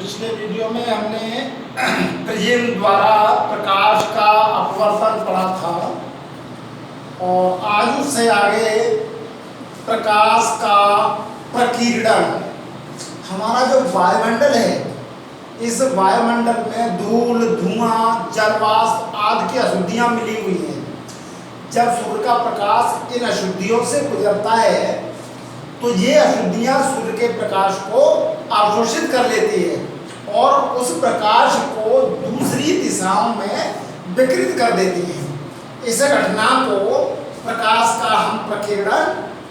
पिछले वीडियो में हमने प्रिज्म द्वारा प्रकाश का अपवर्तन पढ़ा था और आज उससे आगे प्रकाश का प्रकीर्णन। हमारा जो वायुमंडल है, इस वायुमंडल में धूल, धुआं, जलवाष्प आदि की अशुद्धियां मिली हुई हैं। जब सूर्य का प्रकाश इन अशुद्धियों से गुजरता है तो ये अशुद्धियां सूर्य के प्रकाश को अवशोषित कर लेती है और उस प्रकाश को दूसरी दिशाओं में विकृत कर देती है। इस घटना को प्रकाश का हम प्रकीर्णन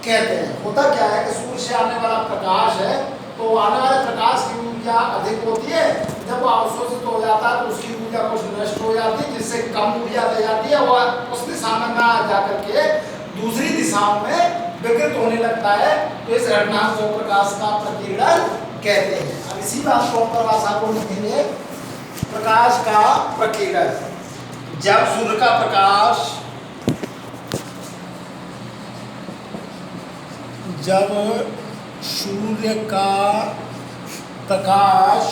कहते हैं। होता क्या है कि सूर्य से आने वाला प्रकाश है तो आने वाले प्रकाश की ऊर्जा अधिक होती है। जब वो अवशोषित हो जाता है तो उसकी ऊर्जा कुछ नष्ट हो जाती है, जिससे कम ऊर्जा ले जाती है और उस दिशा में ना जाकर के दूसरी दिशाओं में विकृत होने लगता है। तो इस घटना को प्रकाश का प्रकीर्णन कहते हैं। अब इसी बात को परिभाषा को लिखेंगे, प्रकाश का प्रकीर्णन। जब सूर्य का प्रकाश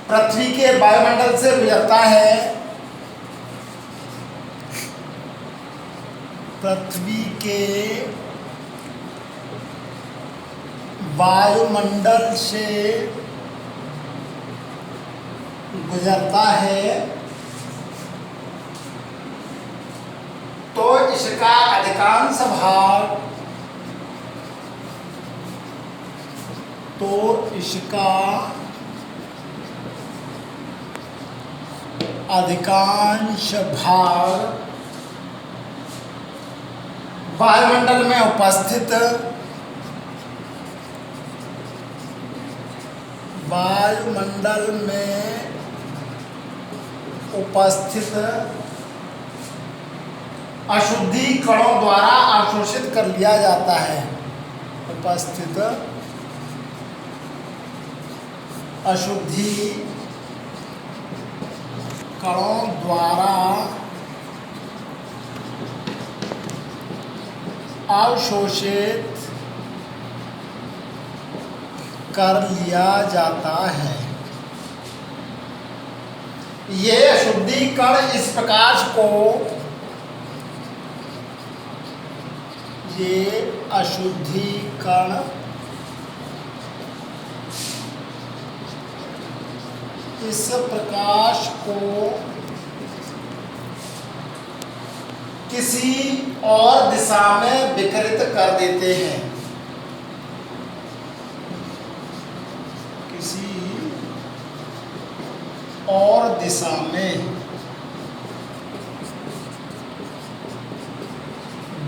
पृथ्वी के वायुमंडल से गुजरता है, पृथ्वी के वायुमंडल से गुजरता है तो इसका अधिकांश भाग वायुमंडल में उपस्थित अशुद्धि कणों द्वारा अवशोषित कर लिया जाता है। उपस्थित अशुद्धि कणों द्वारा अवशोषित कर लिया जाता है। ये अशुद्धि कण इस प्रकाश को किसी और दिशा में विकृत कर देते हैं। किसी और दिशा में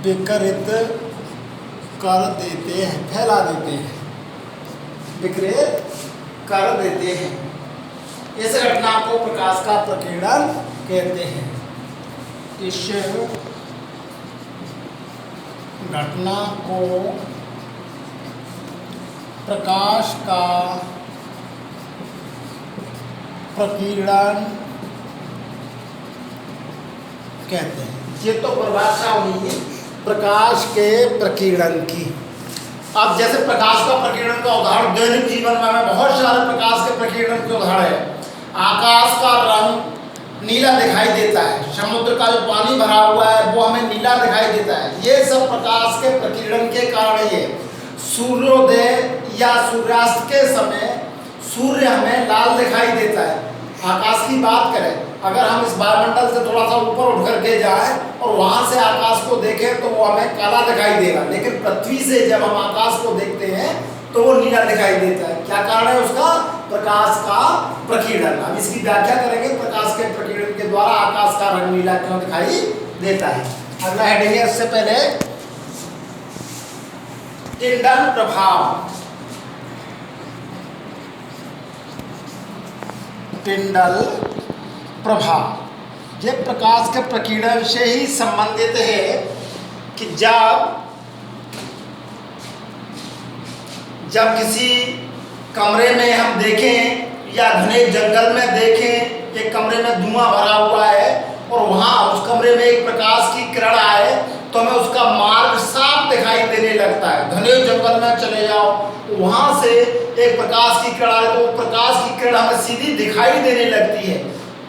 विकृत कर देते हैं, फैला देते हैं, विकृत कर देते हैं। इस घटना को प्रकाश का प्रकीर्णन कहते हैं। इस घटना को प्रकाश का प्रकीर्णन कहते हैं। ये तो परिभाषा हुई प्रकाश के प्रकीर्णन की। अब जैसे प्रकाश का प्रकीर्णन का उदाहरण दैनिक जीवन में हमें बहुत सारे प्रकाश के प्रकीर्णन के उदाहरण है। आकाश का रंग नीला दिखाई देता है, समुद्र का जो पानी भरा हुआ है वो हमें नीला दिखाई देता है। ये सब प्रकाश के प्रकीर्णन के कारण ही है। सूर्योदय या सूर्यास्त के समय सूर्य हमें लाल दिखाई देता है। आकाश की बात करें, अगर हम इस वायुमंडल से थोड़ा सा ऊपर उठ करके जाएं और वहां से आकाश को देखें तो वो हमें काला दिखाई देगा, लेकिन पृथ्वी से जब हम आकाश को देखते हैं तो वो नीला दिखाई देता है। क्या कारण है उसका? प्रकाश का प्रकीर्णन। अब इसकी व्याख्या करेंगे, प्रकाश के प्रकीर्णन के द्वारा आकाश का रंग नीला क्यों दिखाई देता है। अगला हेडिंग है, उससे पहले टिंडल प्रभाव। टिंडल प्रभाव ये प्रकाश के प्रकीर्णन से ही संबंधित है कि जब किसी कमरे में हम देखें या घने जंगल में देखें कि कमरे में धुआं भरा हुआ है और वहाँ उस कमरे में एक प्रकाश की किरण आए तो हमें उसका मार्ग साफ दिखाई देने लगता है। घने जंगल में चले जाओ, वहाँ से एक प्रकाश की किरण आए तो वो प्रकाश की किरण हमें सीधी दिखाई देने लगती है।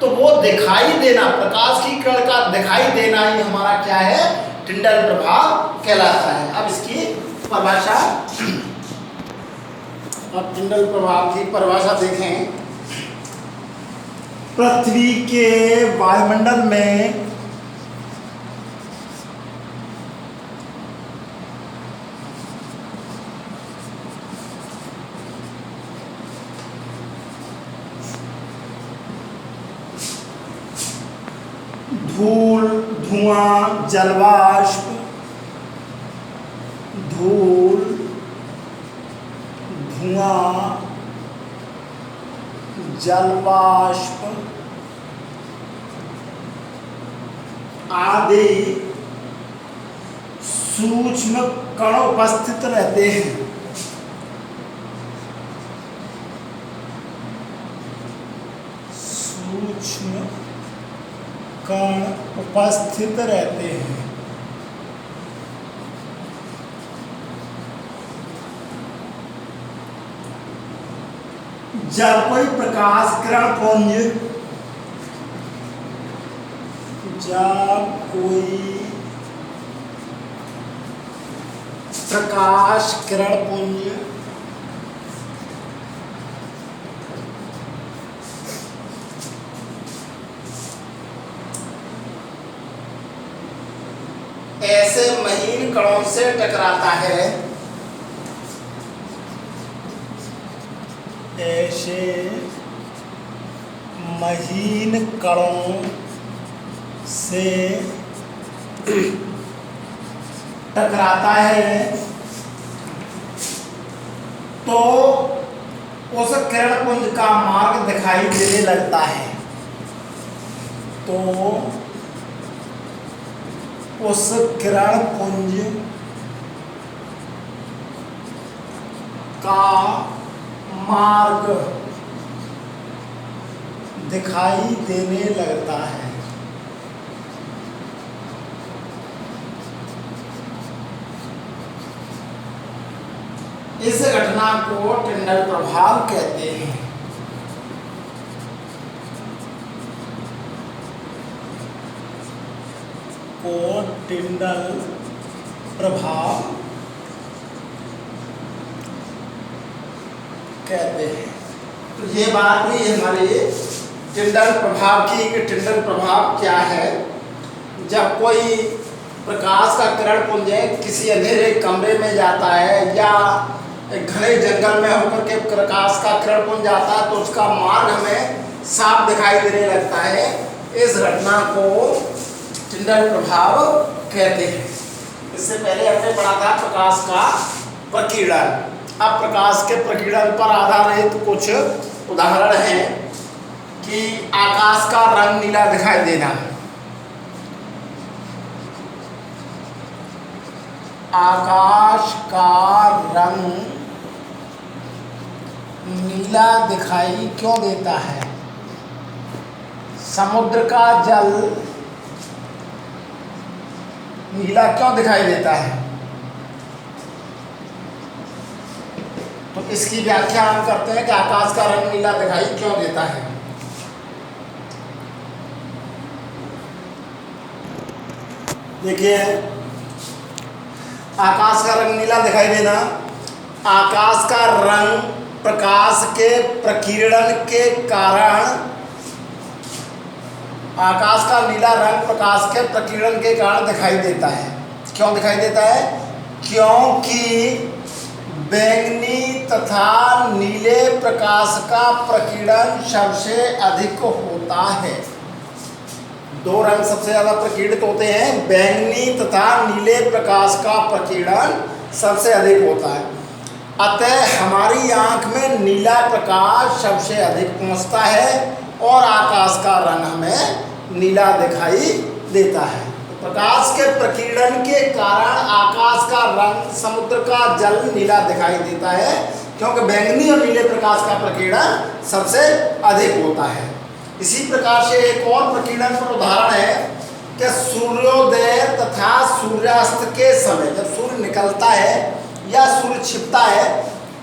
तो वो दिखाई देना, प्रकाश की किरण का दिखाई देना ही हमारा क्या है, टिंडल प्रभाव कहलाता है। अब इसकी परिभाषा, अब टिंडल प्रभाव की परिभाषा देखें। पृथ्वी के वायुमंडल में धूल, धुआं, जलवाष्प, धूल, धुआं, जलवाष्प आदि सूक्ष्म कण उपस्थित रहते हैं। सूक्ष्म कण उपस्थित रहते हैं। जब कोई प्रकाश किरण पुंज, जब कोई प्रकाश किरण पुंज ऐसे महीन कणों से टकराता है, ऐसे महीन कणों से टकराता है तो उस किरण पुंज का मार्ग दिखाई देने लगता है। तो उस किरण पुंज का मार्ग दिखाई देने लगता है। इस घटना को टिंडल प्रभाव कहते हैं। को टिंडल प्रभाव कहते हैं। तो ये बात हुई हमारी टिंडल प्रभाव की कि टिंडल प्रभाव क्या है। जब कोई प्रकाश का किरण पुंज किसी अंधेरे कमरे में जाता है या एक घने जंगल में होकर के प्रकाश का किरण पुंज जाता है तो उसका मार्ग हमें साफ दिखाई देने लगता है। इस घटना को टिंडल प्रभाव कहते हैं। इससे पहले हमने पढ़ा था प्रकाश का प्रकीर्णन। अब प्रकाश के प्रकीर्णन पर आधारित कुछ उदाहरण हैं कि आकाश का रंग नीला दिखाई देना, आकाश का रंग नीला दिखाई क्यों देता है? समुद्र का जल नीला क्यों दिखाई देता है? तो इसकी व्याख्या हम करते हैं कि आकाश का रंग नीला दिखाई क्यों देता है। देखिए, आकाश का रंग नीला दिखाई देना, आकाश का रंग प्रकाश के प्रकीर्णन के कारण, आकाश का नीला रंग प्रकाश के प्रकीर्णन के कारण दिखाई देता है। क्यों दिखाई देता है? क्योंकि बैंगनी तथा नीले प्रकाश का प्रकीर्णन सबसे अधिक होता है। दो रंग सबसे ज़्यादा प्रकीर्णित होते हैं, बैंगनी तथा नीले प्रकाश का प्रकीर्णन सबसे अधिक होता है। अतः हमारी आँख में नीला प्रकाश सबसे अधिक पहुँचता है और आकाश का रंग हमें नीला दिखाई देता है। प्रकाश के प्रकीर्णन के कारण आकाश का रंग, समुद्र का जल नीला दिखाई देता है क्योंकि बैंगनी और नीले प्रकाश का प्रकीर्णन सबसे अधिक होता है। इसी प्रकार से एक और प्रकीर्णन पर उदाहरण है कि सूर्योदय तथा सूर्यास्त के समय जब सूर्य निकलता है या सूर्य छिपता है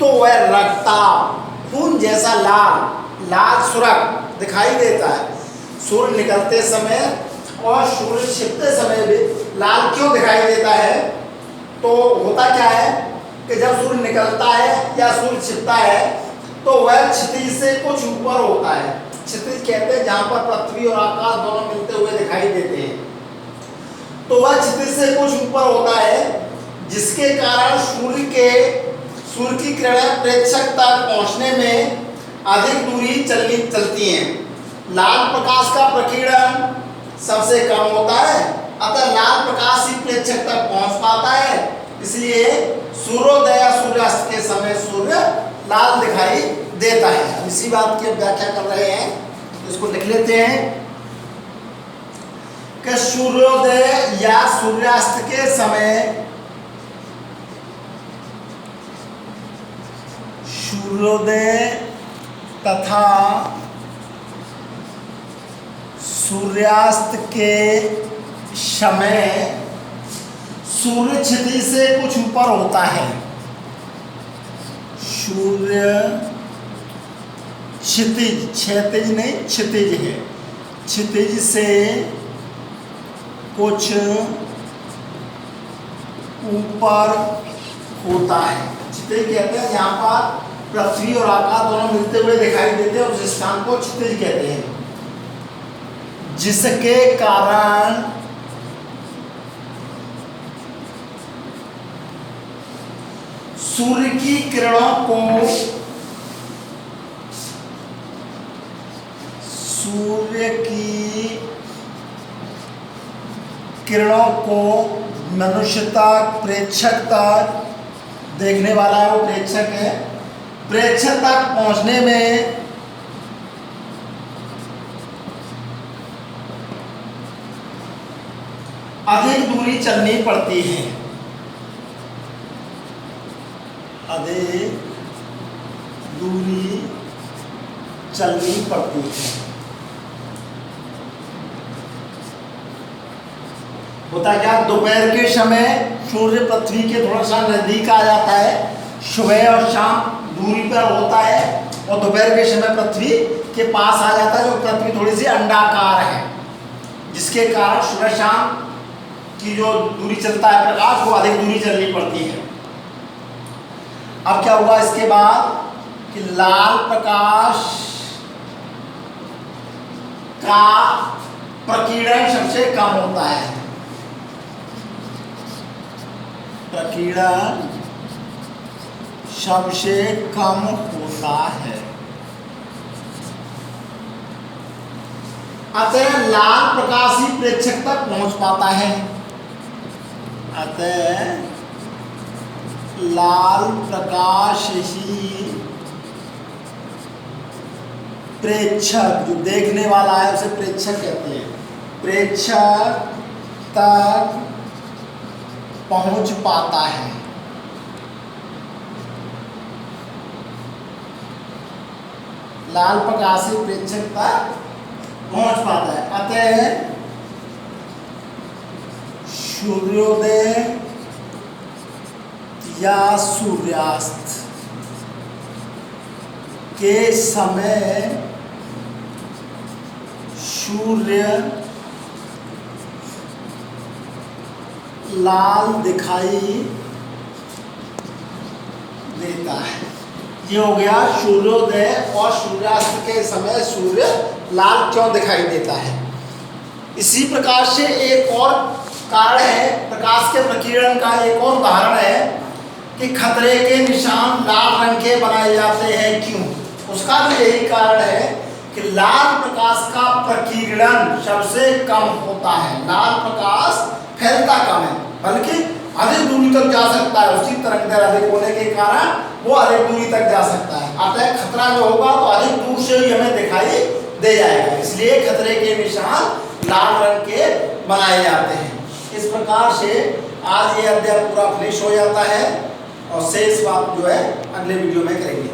तो वह रक्ताभ खून जैसा लाल सुर्ख दिखाई देता है। सूर्य निकलते समय और सूर्य छिपते समय भी लाल क्यों दिखाई देता है? तो होता क्या है कि जब सूर्य निकलता है या सूर्य छिपता है तो वह क्षितिज से कुछ ऊपर होता है। क्षितिज कहते हैं जहां पर पृथ्वी और आकाश दोनों मिलते हुए दिखाई देते हैं, तो वह क्षितिज से कुछ ऊपर होता है, जिसके कारण सूर्य की किरणें प्रेक्षक तक पहुंचने में अधिक दूरी चलती हैं। लाल प्रकाश का प्रकीर्णन सबसे कम होता है, अतः लाल प्रकाश ही प्रेक्षक तक पहुंच पाता है, इसलिए सूर्योदय या सूर्यास्त के समय सूर्य लाल दिखाई देता है। इसी बात की व्याख्या कर रहे हैं, इसको लिख लेते हैं कि सूर्योदय या सूर्यास्त के समय सूर्योदय तथा सूर्यास्त के समय सूर्य क्षितिज से कुछ ऊपर होता है। सूर्य क्षितिज नहीं क्षितिज है, क्षितिज से कुछ ऊपर होता है। क्षितिज कहते हैं जहाँ पर पृथ्वी और आकाश दोनों मिलते हुए दिखाई देते हैं, उस स्थान को क्षितिज कहते हैं, जिसके कारण सूर्य की किरणों को मनुष्य तक प्रेक्षक तक, देखने वाला है वो प्रेक्षक है, प्रेक्षक तक पहुंचने में अधिक दूरी चलनी पड़ती है। अधिक दूरी चलनी पड़ती है। होता क्या, दोपहर के समय सूर्य पृथ्वी के थोड़ा सा नजदीक आ जाता है, सुबह और शाम दूरी पर होता है, और दोपहर के समय पृथ्वी के पास आ जाता है, जो पृथ्वी थोड़ी सी अंडाकार है, जिसके कारण सुबह शाम की जो दूरी चलता है प्रकाश, वो अधिक दूरी चलनी पड़ती है। अब क्या हुआ इसके बाद कि लाल प्रकाश का प्रकीर्णन सबसे कम होता है। प्रकीर्णन सबसे कम होता है, अतः लाल प्रकाश ही प्रेक्षक तक पहुंच पाता है। अतः लाल प्रकाश ही प्रेक्षक, जो देखने वाला है उसे प्रेक्षक कहते हैं, प्रेक्षक तक पहुंच पाता है। लाल प्रकाश ही प्रेक्षक तक पहुंच पाता है। अतः सूर्योदय या सूर्यास्त के समय सूर्य लाल दिखाई देता है। ये हो गया सूर्योदय और सूर्यास्त के समय सूर्य लाल क्यों दिखाई देता है। इसी प्रकार से एक और कारण है, प्रकाश के प्रकीर्णन का एक और उदाहरण है कि खतरे के निशान लाल रंग के बनाए जाते हैं। क्यों? उसका भी यही कारण है कि लाल प्रकाश का प्रकीर्णन सबसे कम होता है। लाल प्रकाश फैलता कम है, बल्कि अधिक दूरी तक जा सकता है, उसकी तरंगदैर्घ्य अधिक होने के कारण वो अधिक दूरी तक जा सकता है। अतः खतरा जो होगा तो अधिक दूर से ही हमें दिखाई दे जाएगा, इसलिए खतरे के निशान लाल रंग के बनाए जाते हैं। इस प्रकार से आज ये अध्याय पूरा फिनिश हो जाता है और शेष बात जो है अगले वीडियो में करेंगे।